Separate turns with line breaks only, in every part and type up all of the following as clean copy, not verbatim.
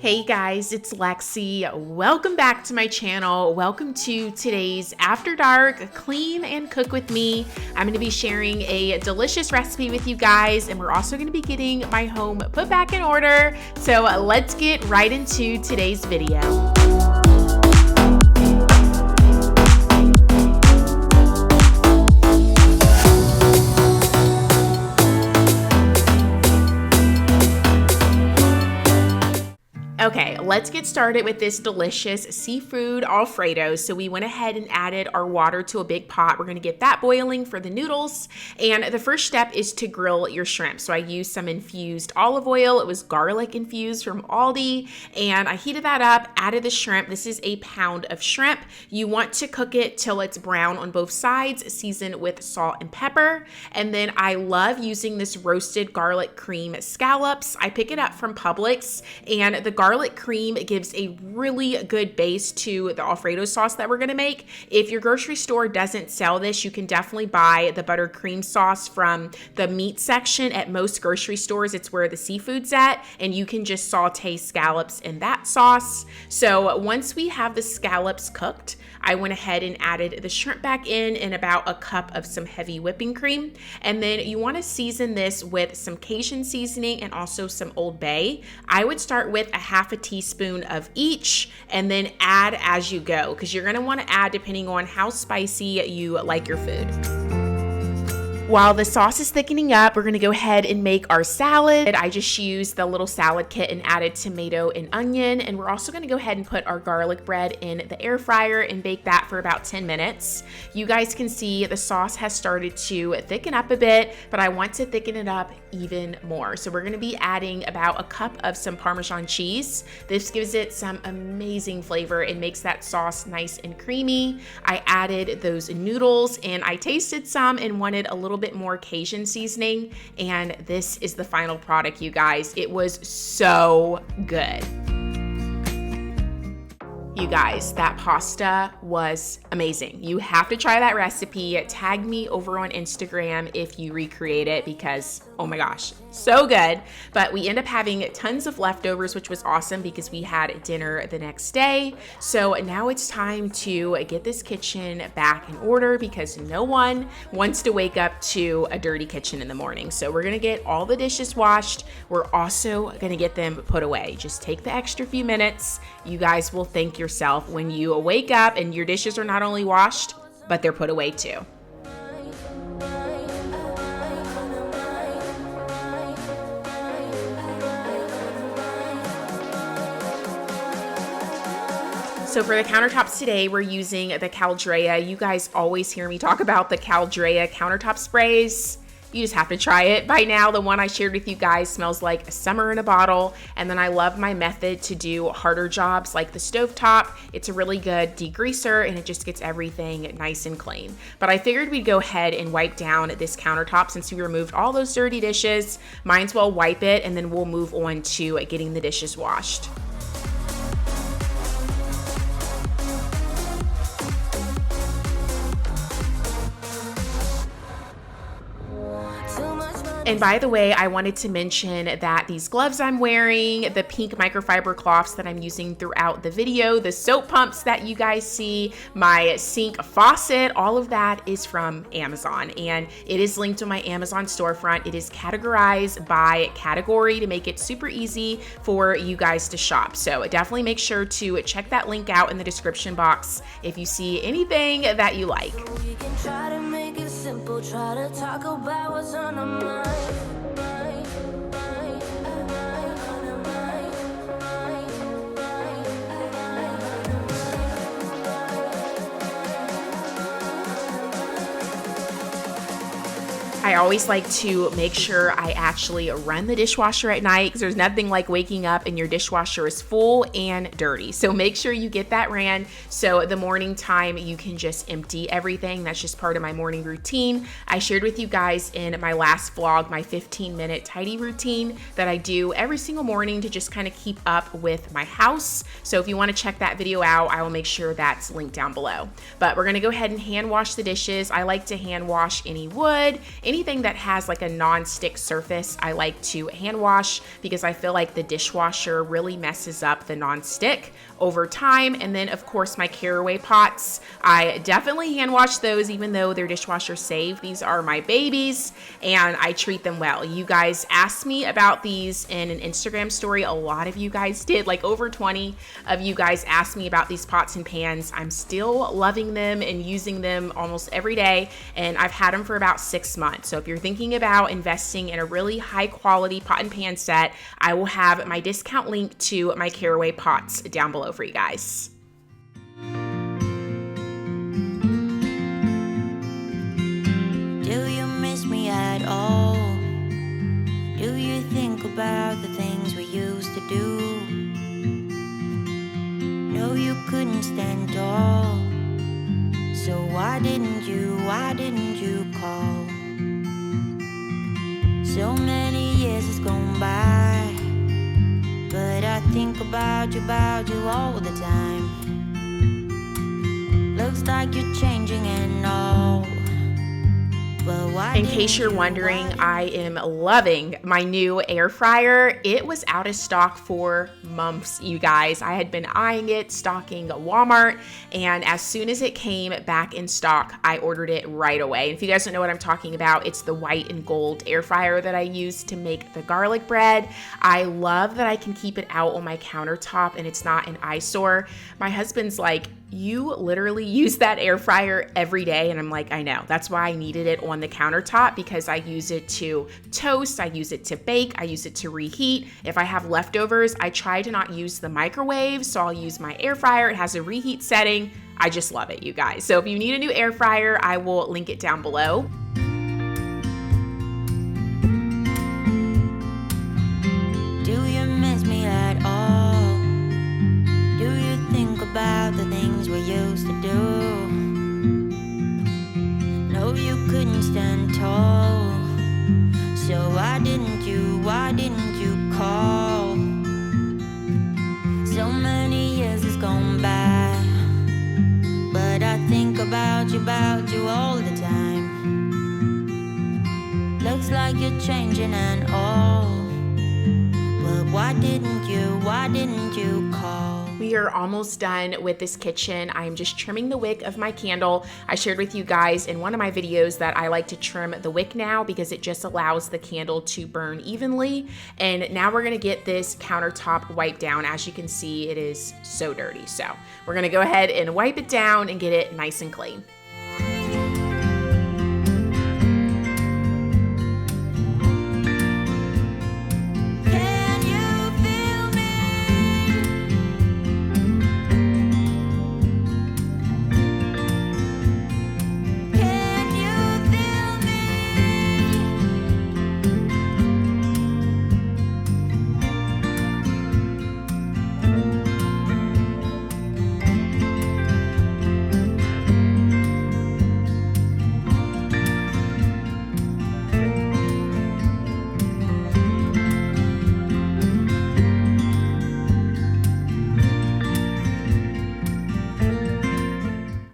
Hey guys, it's Lexy. Welcome back to my channel. Welcome to today's After Dark Clean and Cook with me. I'm going to be sharing a delicious recipe with you guys, and we're also going to be getting my home put back in order. So let's get right into today's video. Okay, let's get started with this delicious seafood Alfredo. So we went ahead and added our water to a big pot. We're gonna get that boiling for the noodles. And the first step is to grill your shrimp. So I used some infused olive oil. It was garlic infused from Aldi. And I heated that up, added the shrimp. This is a pound of shrimp. You want to cook it till it's brown on both sides, seasoned with salt and pepper. And then I love using this roasted garlic cream scallops. I pick it up from Publix, and the garlic cream gives a really good base to the Alfredo sauce that we're gonna make. If your grocery store doesn't sell this, you can definitely buy the buttercream sauce from the meat section at most grocery stores. It's where the seafood's at, and you can just saute scallops in that sauce. So once we have the scallops cooked, I went ahead and added the shrimp back in and about a cup of some heavy whipping cream. And then you want to season this with some Cajun seasoning and also some Old Bay. I would start with a half a teaspoon of each and then add as you go, because you're going to want to add depending on how spicy you like your food. While the sauce is thickening up, we're going to go ahead and make our salad. I just used the little salad kit and added tomato and onion. And we're also going to go ahead and put our garlic bread in the air fryer and bake that for about 10 minutes. You guys can see the sauce has started to thicken up a bit, but I want to thicken it up even more. So we're going to be adding about a cup of some Parmesan cheese. This gives it some amazing flavor and makes that sauce nice and creamy. I added those noodles and I tasted some and wanted a little bit more Cajun seasoning, and this is the final product, you guys. It was so good. You guys, that pasta was amazing. You have to try that recipe. Tag me over on Instagram if you recreate it, because oh my gosh, so good. But we end up having tons of leftovers, which was awesome because we had dinner the next day. So now it's time to get this kitchen back in order, because no one wants to wake up to a dirty kitchen in the morning. So we're gonna get all the dishes washed. We're also gonna get them put away. Just take the extra few minutes. You guys will thank yourself when you wake up and your dishes are not only washed, but they're put away too. So for the countertops today, we're using the Caldrea. You guys always hear me talk about the Caldrea countertop sprays. You just have to try it. By now, the one I shared with you guys smells like summer in a bottle. And then I love my method to do harder jobs like the stovetop. It's a really good degreaser and it just gets everything nice and clean. But I figured we'd go ahead and wipe down this countertop since we removed all those dirty dishes. Might as well wipe it, and then we'll move on to getting the dishes washed. And by the way, I wanted to mention that these gloves I'm wearing, the pink microfiber cloths that I'm using throughout the video, the soap pumps that you guys see, my sink faucet, all of that is from Amazon. And it is linked to my Amazon storefront. It is categorized by category to make it super easy for you guys to shop. So definitely make sure to check that link out in the description box if you see anything that you like.
We can try to make it simple, try to talk about what's on our mind.
I always like to make sure I actually run the dishwasher at night, because there's nothing like waking up and your dishwasher is full and dirty. So make sure you get that ran, so the morning time you can just empty everything. That's just part of my morning routine. I shared with you guys in my last vlog my 15-minute tidy routine that I do every single morning to just kind of keep up with my house. So if you want to check that video out, I will make sure that's linked down below. But we're going to go ahead and hand wash the dishes. I like to hand wash any wood, anything anything that has like a non-stick surface, I like to hand wash because I feel like the dishwasher really messes up the non-stick over time. And then of course my caraway pots, I definitely hand wash those even though they're dishwasher safe. These are my babies and I treat them well. You guys asked me about these in an Instagram story. A lot of you guys did, like over 20 of you guys asked me about these pots and pans. I'm still loving them and using them almost every day, and I've had them for about 6 months. So if you're thinking about investing in a really high quality pot and pan set, I will have my discount link to my caraway pots down below for you guys.
Do you miss me at all? Do you think about the things we used to do? No, you couldn't stand tall. So why didn't you call? So many years has gone by, but I think about you all the time. Looks like you're changing and all.
In case you're wondering, I am loving my new air fryer. It was out of stock for months, you guys. I had been eyeing it, stalking Walmart, and as soon as it came back in stock, I ordered it right away. And if you guys don't know what I'm talking about, it's the white and gold air fryer that I use to make the garlic bread. I love that I can keep it out on my countertop and it's not an eyesore. My husband's like, you literally use that air fryer every day. And I'm like, I know. That's why I needed it on the countertop, because I use it to toast, I use it to bake, I use it to reheat. If I have leftovers, I try to not use the microwave, so I'll use my air fryer. It has a reheat setting. I just love it, you guys. So if you need a new air fryer, I will link it down below.
Do you miss me at all? Do you think about the things we used to do? No, you couldn't stand tall. So why didn't you call? So many years has gone by, but I think about you all the time. Looks like you're changing and all, but why didn't you call?
We are almost done with this kitchen. I am just trimming the wick of my candle. I shared with you guys in one of my videos that I like to trim the wick now because it just allows the candle to burn evenly. And now we're gonna get this countertop wiped down. As you can see, it is so dirty. So we're gonna go ahead and wipe it down and get it nice and clean.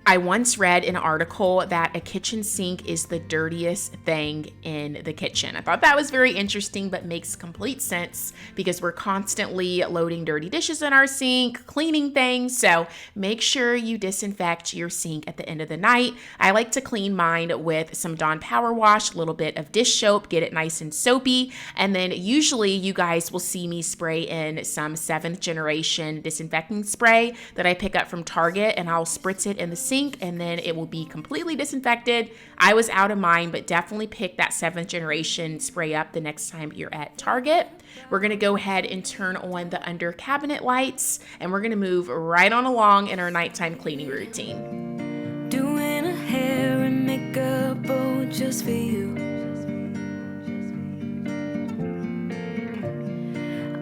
I once read an article that a kitchen sink is the dirtiest thing in the kitchen. I thought that was very interesting, but makes complete sense because we're constantly loading dirty dishes in our sink, cleaning things. So make sure you disinfect your sink at the end of the night. I like to clean mine with some Dawn Power Wash, a little bit of dish soap, get it nice and soapy. And then usually you guys will see me spray in some 7th generation disinfecting spray that I pick up from Target, and I'll spritz it in the sink and then it will be completely disinfected. I was out of mine, but definitely pick that 7th generation spray up the next time you're at Target. We're gonna go ahead and turn on the under cabinet lights, and we're gonna move right on along in our nighttime cleaning routine.
Doing a hair and makeup, oh, just for you.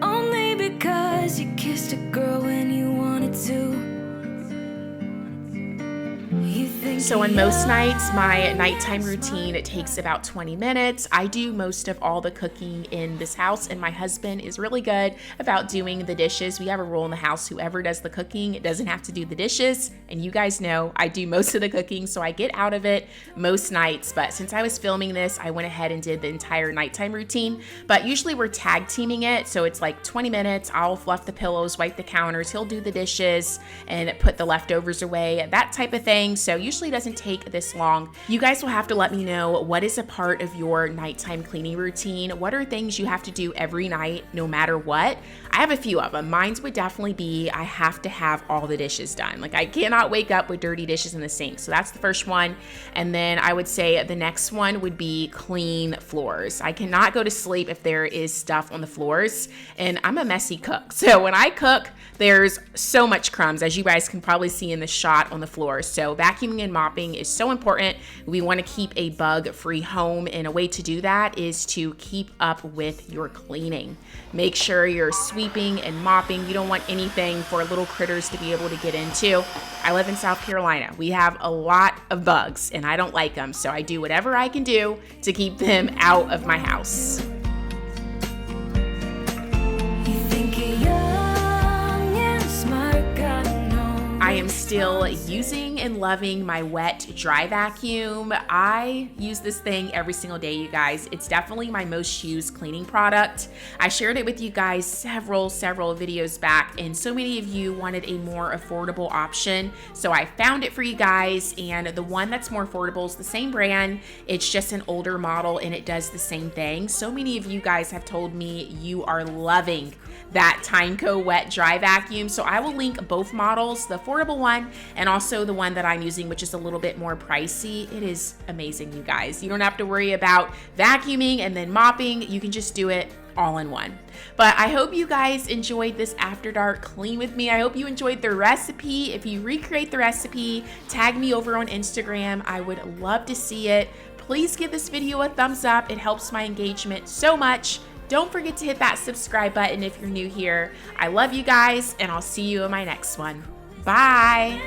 Only because you kissed a girl when you wanted to.
So on most nights, my nighttime routine, it takes about 20 minutes. I do most of all the cooking in this house, and my husband is really good about doing the dishes. We have a rule in the house, whoever does the cooking, it doesn't have to do the dishes. And you guys know I do most of the cooking, so I get out of it most nights. But since I was filming this, I went ahead and did the entire nighttime routine. But usually we're tag teaming it, so it's like 20 minutes. I'll fluff the pillows, wipe the counters, he'll do the dishes, and put the leftovers away, that type of thing. So usually doesn't take this long. You guys will have to let me know what is a part of your nighttime cleaning routine. What are things you have to do every night, no matter what? I have a few of them. Mine would definitely be I have to have all the dishes done. Like I cannot wake up with dirty dishes in the sink. So that's the first one. And then I would say the next one would be clean floors. I cannot go to sleep if there is stuff on the floors, and I'm a messy cook. So when I cook, there's so much crumbs, as you guys can probably see in the shot on the floor. So vacuuming and mopping is so important. We want to keep a bug-free home, and a way to do that is to keep up with your cleaning. Make sure you're sweeping and mopping. You don't want anything for little critters to be able to get into. I live in South Carolina. We have a lot of bugs, and I don't like them, so I do whatever I can do to keep them out of my house. I am still using and loving my wet dry vacuum. I use this thing every single day, you guys. It's definitely my most used cleaning product. I shared it with you guys several videos back, and so many of you wanted a more affordable option. So I found it for you guys, and the one that's more affordable is the same brand. It's just an older model, and it does the same thing. So many of you guys have told me you are loving that Timeco wet dry vacuum. So I will link both models, the affordable one and also the one that I'm using, which is a little bit more pricey. It is amazing, you guys. You don't have to worry about vacuuming and then mopping. You can just do it all in one. But I hope you guys enjoyed this After Dark clean with me. I hope you enjoyed the recipe. If you recreate the recipe, tag me over on Instagram. I would love to see it. Please give this video a thumbs up. It helps my engagement so much. Don't forget to hit that subscribe button if you're new here. I love you guys, and I'll see you in my next one. Bye.